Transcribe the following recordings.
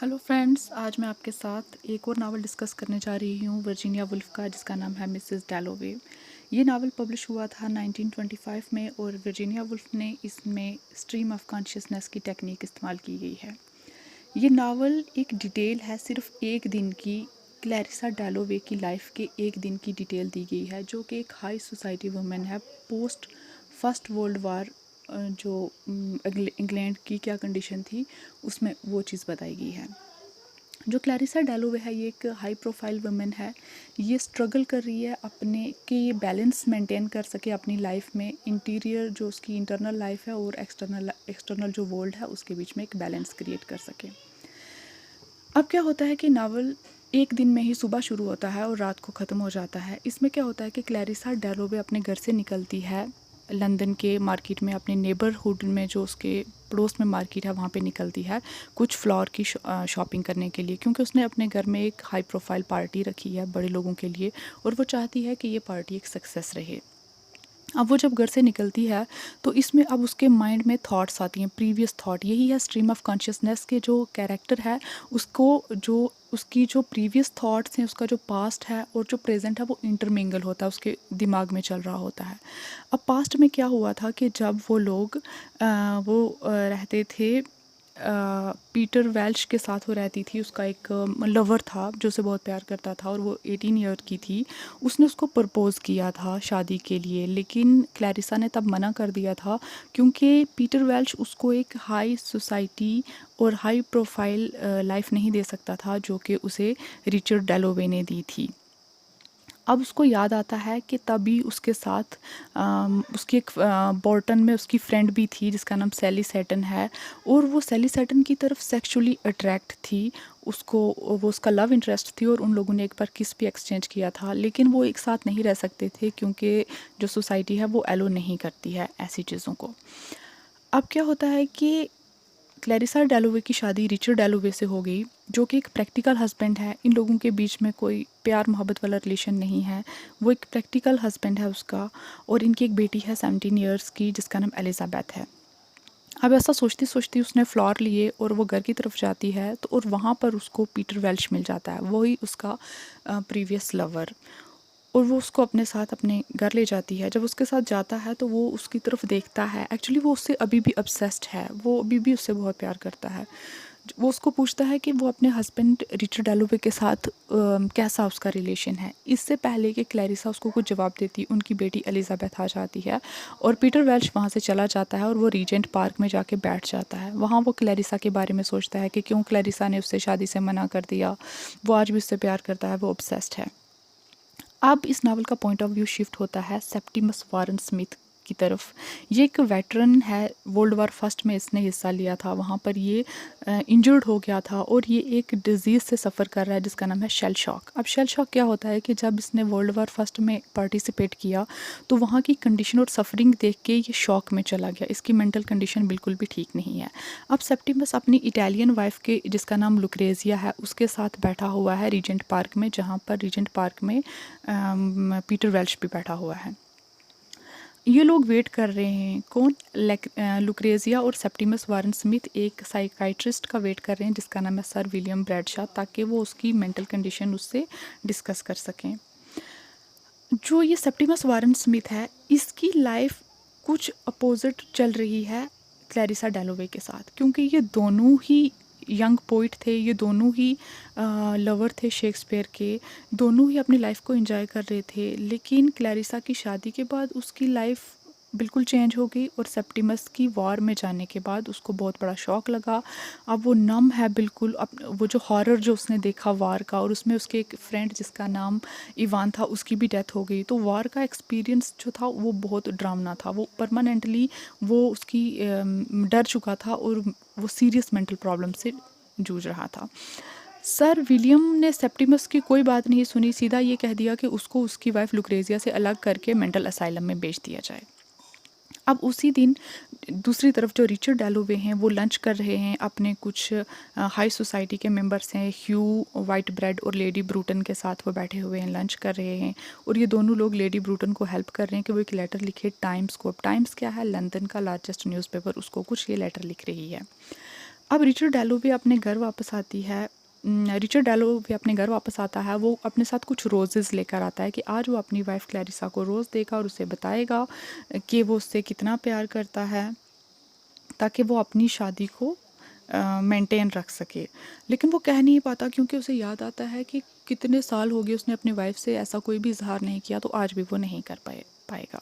Hello friends, आज मैं आपके साथ एक और नावल डिस्कस करने जा रही हूँ वर्जीनिया वुल्फ का, जिसका नाम है मिसेस डैलोवे। ये नावल पब्लिश हुआ था 1925 में और वर्जीनिया वुल्फ ने इसमें स्ट्रीम ऑफ कॉन्शियसनेस की टेक्निक इस्तेमाल की गई है। ये नावल एक डिटेल है सिर्फ एक दिन की, क्लैरिसा डैलोवे की लाइफ के एक दिन की डिटेल दी गई है, जो कि एक हाई सोसाइटी वुमेन है। पोस्ट फर्स्ट वर्ल्ड वार जो इंग्लैंड की क्या कंडीशन थी उसमें वो चीज़ बताई गई है। जो क्लैरिसा डैलोवे है ये एक हाई प्रोफाइल वुमेन है। ये स्ट्रगल कर रही है अपने कि ये बैलेंस मेंटेन कर सके अपनी लाइफ में, इंटीरियर जो उसकी इंटरनल लाइफ है और एक्सटर्नल जो वर्ल्ड है उसके बीच में एक बैलेंस क्रिएट कर सके। अब क्या होता है कि नावल एक दिन में ही सुबह शुरू होता है और रात को ख़त्म हो जाता है। इसमें क्या होता है कि क्लैरिसा डैलोवे अपने घर से निकलती है लंदन के मार्केट में, अपने नेबरहुड में जो उसके पड़ोस में मार्केट है वहाँ पे निकलती है कुछ फ्लावर की शॉपिंग करने के लिए, क्योंकि उसने अपने घर में एक हाई प्रोफाइल पार्टी रखी है बड़े लोगों के लिए और वो चाहती है कि ये पार्टी एक सक्सेस रहे। अब वो जब घर से निकलती है तो इसमें अब उसके माइंड में थॉट्स आती हैं, प्रीवियस थॉट। यही है स्ट्रीम ऑफ कॉन्शियसनेस के जो कैरेक्टर है उसको, जो उसकी जो प्रीवियस थॉट्स हैं, उसका जो पास्ट है और जो प्रेजेंट है वो इंटरमिंगल होता है, उसके दिमाग में चल रहा होता है। अब पास्ट में क्या हुआ था कि जब वो लोग रहते थे, पीटर वेल्श के साथ वो रहती थी। उसका एक लवर था जो उसे बहुत प्यार करता था और वो 18 ईयर की थी। उसने उसको प्रपोज़ किया था शादी के लिए, लेकिन क्लैरिसा ने तब मना कर दिया था क्योंकि पीटर वेल्श उसको एक हाई सोसाइटी और हाई प्रोफाइल लाइफ नहीं दे सकता था जो कि उसे रिचर्ड डैलोवे ने दी थी। अब उसको याद आता है कि तभी उसके साथ उसकी एक बॉर्टन में उसकी फ्रेंड भी थी जिसका नाम सैली सैटन है, और वो सैली सैटन की तरफ सेक्सुअली अट्रैक्ट थी। उसको वो उसका लव इंटरेस्ट थी और उन लोगों ने एक बार किस भी एक्सचेंज किया था, लेकिन वो एक साथ नहीं रह सकते थे क्योंकि जो सोसाइटी है वो एलो नहीं करती है ऐसी चीज़ों को। अब क्या होता है कि क्लैरिसा डैलोवे की शादी रिचर्ड डैलोवे से हो गई, जो कि एक प्रैक्टिकल हस्बैंड है। इन लोगों के बीच में कोई प्यार मोहब्बत वाला रिलेशन नहीं है, वो एक प्रैक्टिकल हस्बैंड है उसका। और इनकी एक बेटी है 17 ईयर्स की जिसका नाम एलिजाबेथ है। अब ऐसा सोचती सोचती उसने फ्लावर लिए और वो घर की तरफ जाती है तो, और वहाँ पर उसको पीटर वेल्श मिल जाता है, वही उसका प्रीवियस लवर। और वो उसको अपने साथ अपने घर ले जाती है। जब उसके साथ जाता है तो वो उसकी तरफ देखता है, एक्चुअली वो उससे अभी भी ऑब्सेस्ड है, वो अभी भी उससे बहुत प्यार करता है। वो उसको पूछता है कि वो अपने हस्बैंड रिचर्ड डैलोवे के साथ कैसा उसका रिलेशन है। इससे पहले कि क्लैरिसा उसको कुछ जवाब देती, उनकी बेटी एलिजाबेथ आ जाती है और पीटर वेल्श वहाँ से चला जाता है और वो रीजेंट पार्क में जाके बैठ जाता है। वहाँ वो क्लैरिसा के बारे में सोचता है कि क्यों क्लैरिसा ने उससे शादी से मना कर दिया, वो आज भी उससे प्यार करता है, वो ऑब्सेस्ड है। अब इस नावल का पॉइंट ऑफ व्यू शिफ्ट होता है सेप्टिमस वारन स्मिथ की तरफ। ये एक वेटरन है, वर्ल्ड वार फर्स्ट में इसने हिस्सा लिया था। वहाँ पर ये इंजर्ड हो गया था और ये एक डिजीज़ से सफ़र कर रहा है जिसका नाम है शेल शॉक। अब शेल शॉक क्या होता है कि जब इसने वर्ल्ड वार फर्स्ट में पार्टिसिपेट किया तो वहाँ की कंडीशन और सफरिंग देख के ये शॉक में चला गया, इसकी मेंटल कंडीशन बिल्कुल भी ठीक नहीं है। अब सेप्टिमस अपनी इटालियन वाइफ के जिसका नाम लुक्रेजिया है उसके साथ बैठा हुआ है रीजेंट पार्क में, जहाँ पर रीजेंट पार्क में पीटर वेल्श भी बैठा हुआ है। ये लोग वेट कर रहे हैं, कौन, लुक्रेजिया और सेप्टिमस वारन स्मिथ एक साइकाइट्रिस्ट का वेट कर रहे हैं जिसका नाम है सर विलियम ब्रैडशॉ, ताकि वो उसकी मेंटल कंडीशन उससे डिस्कस कर सकें। जो ये सेप्टिमस वारन स्मिथ है इसकी लाइफ कुछ अपोजिट चल रही है क्लैरिसा डैलोवे के साथ, क्योंकि ये दोनों ही यंग पोइट थे, ये दोनों ही लवर थे शेक्सपियर के, दोनों ही अपनी लाइफ को एंजॉय कर रहे थे। लेकिन क्लैरिसा की शादी के बाद उसकी लाइफ बिल्कुल चेंज हो गई और सेप्टिमस की वॉर में जाने के बाद उसको बहुत बड़ा शॉक लगा। अब वो नम है बिल्कुल, वो जो हॉरर जो उसने देखा वार का, और उसमें उसके एक फ्रेंड जिसका नाम इवान था उसकी भी डेथ हो गई, तो वार का एक्सपीरियंस जो था वो बहुत डरावना था। वो परमानेंटली वो उसकी डर चुका था और वो सीरियस मेंटल प्रॉब्लम से जूझ रहा था। सर विलियम ने सेप्टिमस की कोई बात नहीं सुनी, सीधा ये कह दिया कि उसको उसकी वाइफ लुक्रेजिया से अलग करके मेंटल असाइलम में भेज दिया जाए। अब उसी दिन दूसरी तरफ जो रिचर्ड डैलोवे हैं वो लंच कर रहे हैं, अपने कुछ हाई सोसाइटी के मेंबर्स हैं, ह्यू वाइट ब्रेड और लेडी ब्रूटन के साथ वो बैठे हुए हैं, लंच कर रहे हैं। और ये दोनों लोग लेडी ब्रूटन को हेल्प कर रहे हैं कि वो एक लेटर लिखे टाइम्स को। अब टाइम्स क्या है, लंदन का लार्जेस्ट न्यूज़पेपर, उसको कुछ ये लेटर लिख रही है। अब रिचर्ड डैलोवे अपने घर वापस आता है। वो अपने साथ कुछ रोज़ेज़ लेकर आता है कि आज वो अपनी वाइफ़ क्लैरिसा को रोज़ देगा और उसे बताएगा कि वो उससे कितना प्यार करता है, ताकि वो अपनी शादी को मेंटेन रख सके। लेकिन वो कह नहीं पाता क्योंकि उसे याद आता है कि कितने साल हो गए उसने अपनी वाइफ़ से ऐसा कोई भी इज़हार नहीं किया, तो आज भी वो नहीं कर पाएगा।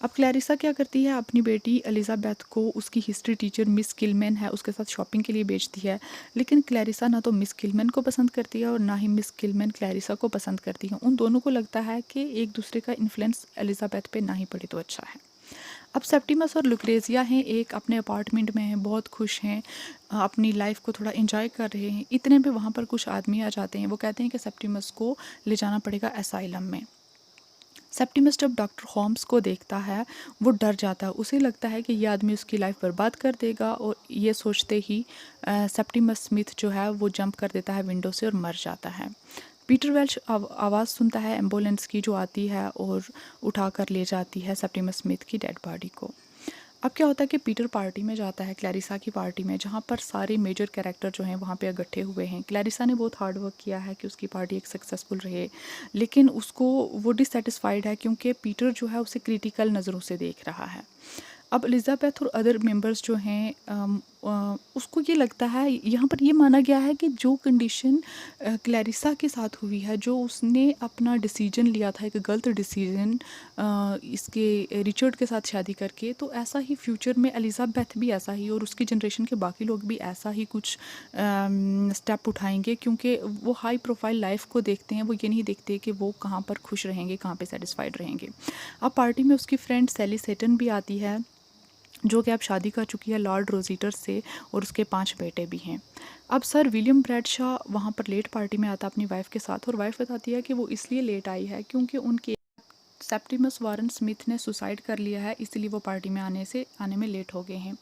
अब क्लैरिसा क्या करती है, अपनी बेटी एलिज़ाबेथ को उसकी हिस्ट्री टीचर मिस किलमैन है उसके साथ शॉपिंग के लिए भेजती है। लेकिन क्लैरिसा ना तो मिस किलमैन को पसंद करती है और ना ही मिस किलमैन क्लैरिसा को पसंद करती है। उन दोनों को लगता है कि एक दूसरे का इन्फ्लुएंस एलिज़ाबेथ पे ना ही पड़े तो अच्छा है। अब सेप्टिमस और लुक्रेज़िया हैं, एक अपने अपार्टमेंट में हैं, बहुत खुश हैं, अपनी लाइफ को थोड़ा एंजॉय कर रहे हैं। इतने में वहाँ पर कुछ आदमी आ जाते हैं। वो कहते हैं कि सेप्टिमस को ले जाना पड़ेगा असाइलम में। सेप्टिमस जब डॉक्टर होम्स को देखता है, वो डर जाता है। उसे लगता है कि ये आदमी उसकी लाइफ बर्बाद कर देगा, और ये सोचते ही सेप्टिमस स्मिथ जो है वो जंप कर देता है विंडो से और मर जाता है। पीटर वेल्च आवाज़ सुनता है एम्बुलेंस की, जो आती है और उठा कर ले जाती है सेप्टिमस स्मिथ की डेड बॉडी को। अब क्या होता है कि पीटर पार्टी में जाता है, क्लैरिसा की पार्टी में, जहाँ पर सारे मेजर कैरेक्टर जो हैं वहाँ पे इकट्ठे हुए हैं। क्लैरिसा ने बहुत हार्ड वर्क किया है कि उसकी पार्टी एक सक्सेसफुल रहे, लेकिन उसको वो डिससेटिस्फाइड है क्योंकि पीटर जो है उसे क्रिटिकल नज़रों से देख रहा है। अब एलिज़ाबेथ और अदर मेंबर्स जो हैं, उसको ये लगता है, यहाँ पर ये माना गया है कि जो कंडीशन क्लैरिसा के साथ हुई है, जो उसने अपना डिसीजन लिया था, एक गलत डिसीजन इसके रिचर्ड के साथ शादी करके, तो ऐसा ही फ्यूचर में एलिज़ाबेथ भी ऐसा ही और उसकी जनरेशन के बाकी लोग भी ऐसा ही कुछ स्टेप उठाएंगे, क्योंकि वो हाई प्रोफाइल लाइफ को देखते हैं। वो ये नहीं देखते कि वो कहाँ पर खुश रहेंगे, कहाँ पे सेटिस्फाइड रहेंगे। अब पार्टी में उसकी फ्रेंड सैली सेटन भी आती है, जो कि अब शादी कर चुकी है लॉर्ड रोजीटर से, और उसके 5 बेटे भी हैं। अब सर विलियम ब्रैडशॉ वहाँ पर लेट पार्टी में आता अपनी वाइफ के साथ, और वाइफ बताती है कि वो इसलिए लेट आई है क्योंकि उनके सेप्टिमस वारन स्मिथ ने सुसाइड कर लिया है, इसलिए वो पार्टी में आने में लेट हो गए हैं।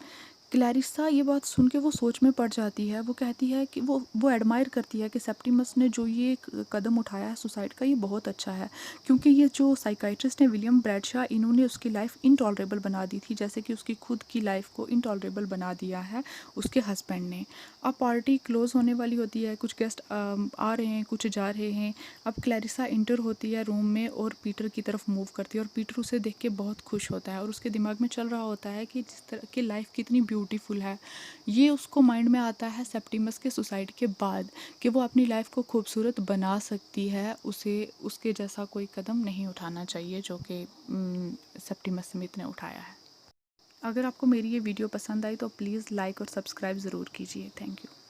क्लैरिसा ये बात सुन के वो सोच में पड़ जाती है। वो कहती है कि वो एडमायर करती है कि सेप्टिमस ने जो ये कदम उठाया है सुसाइड का, ये बहुत अच्छा है, क्योंकि ये जो साइकाइट्रिस्ट हैं विलियम ब्रैडशॉ, इन्होंने उसकी लाइफ इनटॉलरेबल बना दी थी, जैसे कि उसकी खुद की लाइफ को इनटॉलरेबल बना दिया है उसके हस्बैंड ने। अब पार्टी क्लोज होने वाली होती है, कुछ गेस्ट आ रहे हैं, कुछ जा रहे हैं। अब क्लैरिसा इंटर होती है रूम में और पीटर की तरफ मूव करती है, और पीटर उसे देख के बहुत खुश होता है, और उसके दिमाग में चल रहा होता है कि जिस तरह की लाइफ कितनी ब्यूटीफुल है। ये उसको माइंड में आता है सेप्टिमस के सुसाइड के बाद, कि वो अपनी लाइफ को खूबसूरत बना सकती है, उसे उसके जैसा कोई कदम नहीं उठाना चाहिए जो कि सेप्टिमस स्मिथ ने उठाया है। अगर आपको मेरी ये वीडियो पसंद आई तो प्लीज़ लाइक और सब्सक्राइब ज़रूर कीजिए। Thank you.